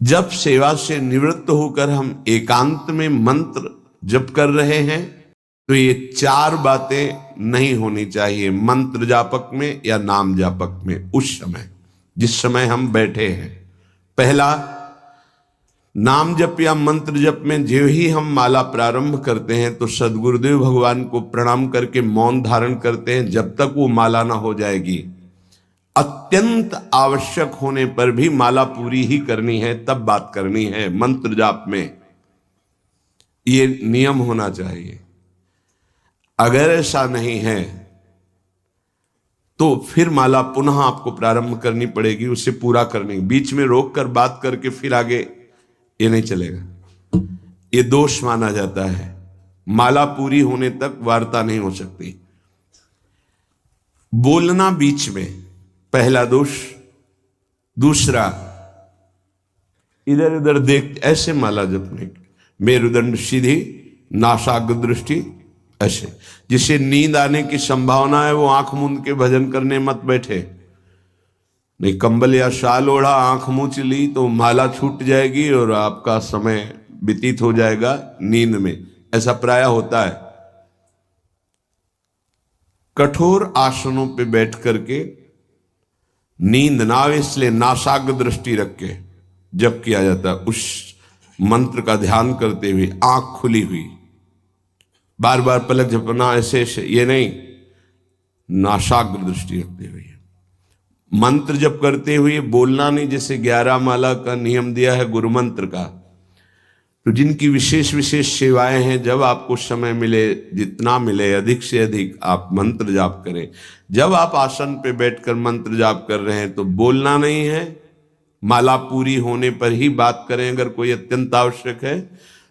जब सेवा से निवृत्त होकर हम एकांत में मंत्र जप कर रहे हैं तो ये चार बातें नहीं होनी चाहिए मंत्र जापक में या नाम जापक में। उस समय जिस समय हम बैठे हैं, पहला, नाम जप या मंत्र जप में जो ही हम माला प्रारंभ करते हैं तो सदगुरुदेव भगवान को प्रणाम करके मौन धारण करते हैं जब तक वो माला ना हो जाएगी। अत्यंत आवश्यक होने पर भी माला पूरी ही करनी है, तब बात करनी है मंत्र जाप में। ये नियम होना चाहिए। अगर ऐसा नहीं है तो फिर माला पुनः आपको प्रारंभ करनी पड़ेगी, उसे पूरा करने। बीच में रोक कर बात करके फिर आगे, ये नहीं चलेगा। ये दोष माना जाता है। माला पूरी होने तक वार्ता नहीं हो सकती। बोलना बीच में, पहला दोष। दूसरा, इधर उधर देख ऐसे माला जपने, मेरुदंड सीधी, नासाग्र दृष्टि ऐसे। जिसे नींद आने की संभावना है वो आंख मूंद के भजन करने मत बैठे। नहीं, कंबल या शाल ओढ़ा, आंख मूंछ ली तो माला छूट जाएगी और आपका समय व्यतीत हो जाएगा नींद में। ऐसा प्राय होता है। कठोर आसनों पे बैठ करके नींद ना आवे इसलिए नासाग्र दृष्टि रख के जप किया जाता है। उस मंत्र का ध्यान करते हुए आंख खुली हुई, बार बार पलक झपकना ऐसे ये नहीं, नासाग्र दृष्टि रखते हुए मंत्र जप करते हुए बोलना नहीं। जैसे 11 माला का नियम दिया है गुरु मंत्र का, तो जिनकी विशेष विशेष सेवाएं हैं, जब आपको समय मिले, जितना मिले अधिक से अधिक आप मंत्र जाप करें। जब आप आसन पे बैठकर मंत्र जाप कर रहे हैं तो बोलना नहीं है, माला पूरी होने पर ही बात करें अगर कोई अत्यंत आवश्यक है।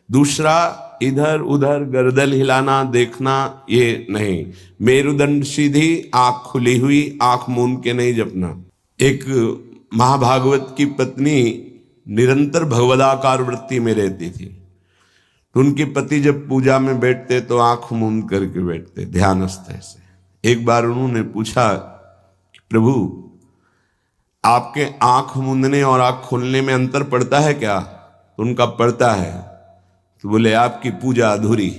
दूसरा, इधर उधर गर्दन हिलाना, देखना, ये नहीं। मेरुदंड सीधी, आंख खुली हुई, आंख मूंद के नहीं जपना। एक महाभागवत की पत्नी निरंतर भगवदाकार वृत्ति में रहती थी, तो उनके पति जब पूजा में बैठते तो आंख मूंद करके बैठते ध्यानस्थ ऐसे। एक बार उन्होंने पूछा, प्रभु आपके आंख मूंदने और आंख खोलने में अंतर पड़ता है क्या? तो उनका पड़ता है। तो बोले आपकी पूजा अधूरी।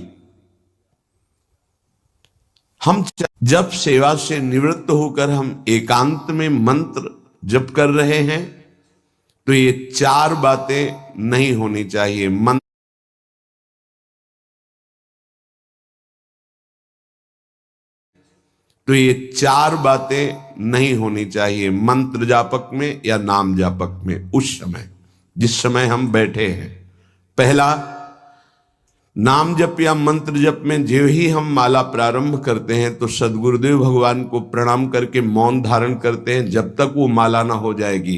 हम जब सेवा से निवृत्त होकर हम एकांत में मंत्र जप कर रहे हैं तो ये चार बातें नहीं होनी चाहिए तो ये चार बातें नहीं होनी चाहिए मंत्र जापक में या नाम जापक में। उस समय जिस समय हम बैठे हैं, पहला, नाम जप या मंत्र जप में जो ही हम माला प्रारंभ करते हैं तो सदगुरुदेव भगवान को प्रणाम करके मौन धारण करते हैं जब तक वो माला ना हो जाएगी।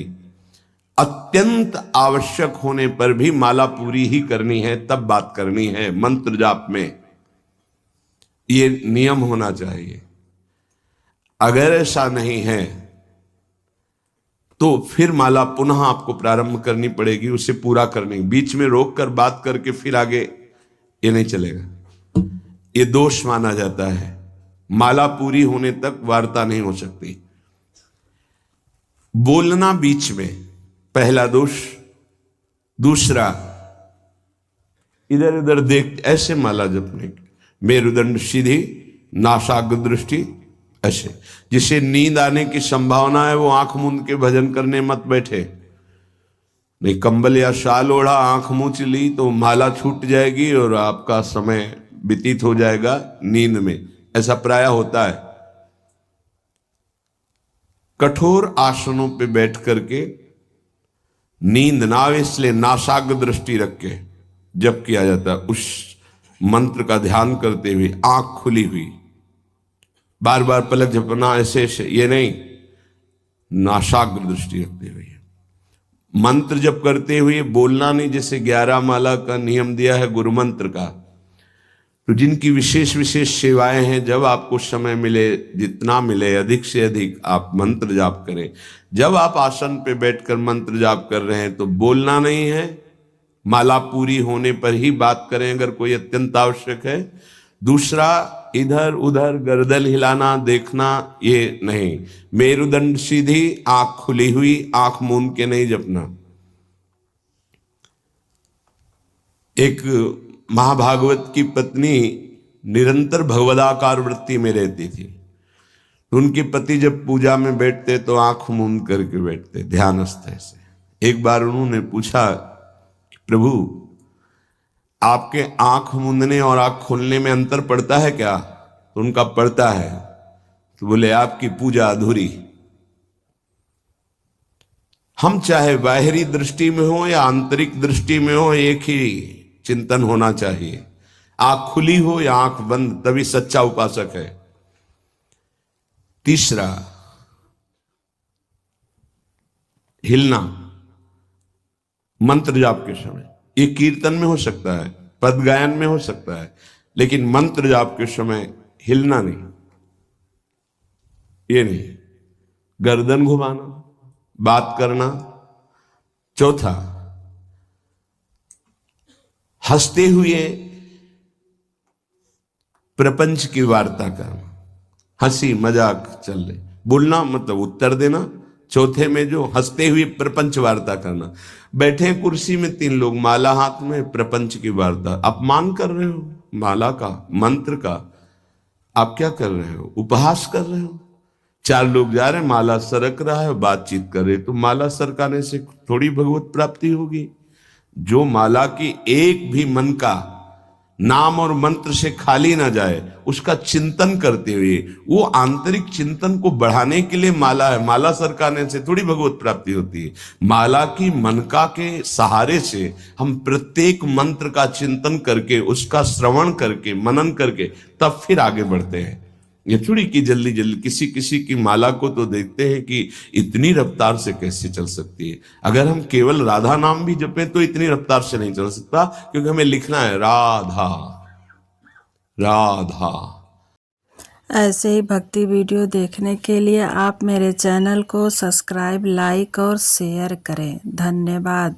अत्यंत आवश्यक होने पर भी माला पूरी ही करनी है, तब बात करनी है मंत्र जाप में। ये नियम होना चाहिए। अगर ऐसा नहीं है तो फिर माला पुनः आपको प्रारंभ करनी पड़ेगी, उसे पूरा करने। बीच में रोक कर बात करके फिर आगे, ये नहीं चलेगा। ये दोष माना जाता है। माला पूरी होने तक वार्ता नहीं हो सकती। बोलना बीच में, पहला दोष। दूसरा, इधर उधर देख ऐसे माला जपने, मेरुदंड सीधी, नासाग्र दृष्टि ऐसे। जिसे नींद आने की संभावना है वो आंख मूंद के भजन करने मत बैठे। नहीं, कंबल या शाल ओढ़ा, आंख मूंछ ली तो माला छूट जाएगी और आपका समय व्यतीत हो जाएगा नींद में। ऐसा प्राय होता है। कठोर आसनों पे बैठ करके नींद ना आवे इसलिए नासाग्र दृष्टि रख के जप किया जाता है। उस मंत्र का ध्यान करते हुए आंख खुली हुई, बार बार पलक झपकना ऐसे ये नहीं, नासाग्र दृष्टि रखते हुए मंत्र जप करते हुए बोलना नहीं। जैसे 11 माला का नियम दिया है गुरु मंत्र का, तो जिनकी विशेष विशेष सेवाएं हैं, जब आपको समय मिले, जितना मिले अधिक से अधिक आप मंत्र जाप करें। जब आप आसन पे बैठकर मंत्र जाप कर रहे हैं तो बोलना नहीं है, माला पूरी होने पर ही बात करें अगर कोई अत्यंत आवश्यक है। दूसरा, इधर उधर गर्दन हिलाना, देखना, ये नहीं। मेरुदंड सीधी, आंख खुली हुई, आंख मूंद के नहीं जपना। एक महाभागवत की पत्नी निरंतर भगवदाकार वृत्ति में रहती थी। उनके पति जब पूजा में बैठते तो आंख मूंद करके बैठते ध्यानस्थ से। एक बार उन्होंने पूछा, प्रभु आपके आंख मूंदने और आंख खोलने में अंतर पड़ता है क्या? तो उनका पड़ता है। तो बोले आपकी पूजा अधूरी। हम चाहे बाहरी दृष्टि में हो या आंतरिक दृष्टि में हो, एक ही चिंतन होना चाहिए। आंख खुली हो या आंख बंद, तभी सच्चा उपासक है। तीसरा, हिलना मंत्र जाप के समय। ये कीर्तन में हो सकता है, पद गायन में हो सकता है, लेकिन मंत्र जाप के समय हिलना नहीं, ये नहीं। गर्दन घुमाना, बात करना। चौथा, हंसते हुए प्रपंच की वार्ता करना। हंसी मजाक चल रही, बोलना मतलब उत्तर देना। चौथे में जो हंसते हुए प्रपंच वार्ता करना। बैठे कुर्सी में 3 लोग, माला हाथ में, प्रपंच की वार्ता। अपमान कर रहे हो माला का, मंत्र का। आप क्या कर रहे हो? उपहास कर रहे हो। 4 लोग जा रहे हैं, माला सरक रहा है, बातचीत कर रहे, तो माला सरकाने से थोड़ी भगवत प्राप्ति होगी। जो माला की एक भी मन का नाम और मंत्र से खाली ना जाए, उसका चिंतन करते हुए, वो आंतरिक चिंतन को बढ़ाने के लिए माला है। माला सरकाने से थोड़ी भगवत प्राप्ति होती है। माला की मनका के सहारे से हम प्रत्येक मंत्र का चिंतन करके, उसका श्रवण करके, मनन करके तब फिर आगे बढ़ते हैं। ये थोड़ी कि जल्दी जल्दी किसी किसी की माला को तो देखते हैं कि इतनी रफ्तार से कैसे चल सकती है। अगर हम केवल राधा नाम भी जपें तो इतनी रफ्तार से नहीं चल सकता, क्योंकि हमें लिखना है राधा राधा। ऐसे ही भक्ति वीडियो देखने के लिए आप मेरे चैनल को सब्सक्राइब, लाइक और शेयर करें। धन्यवाद।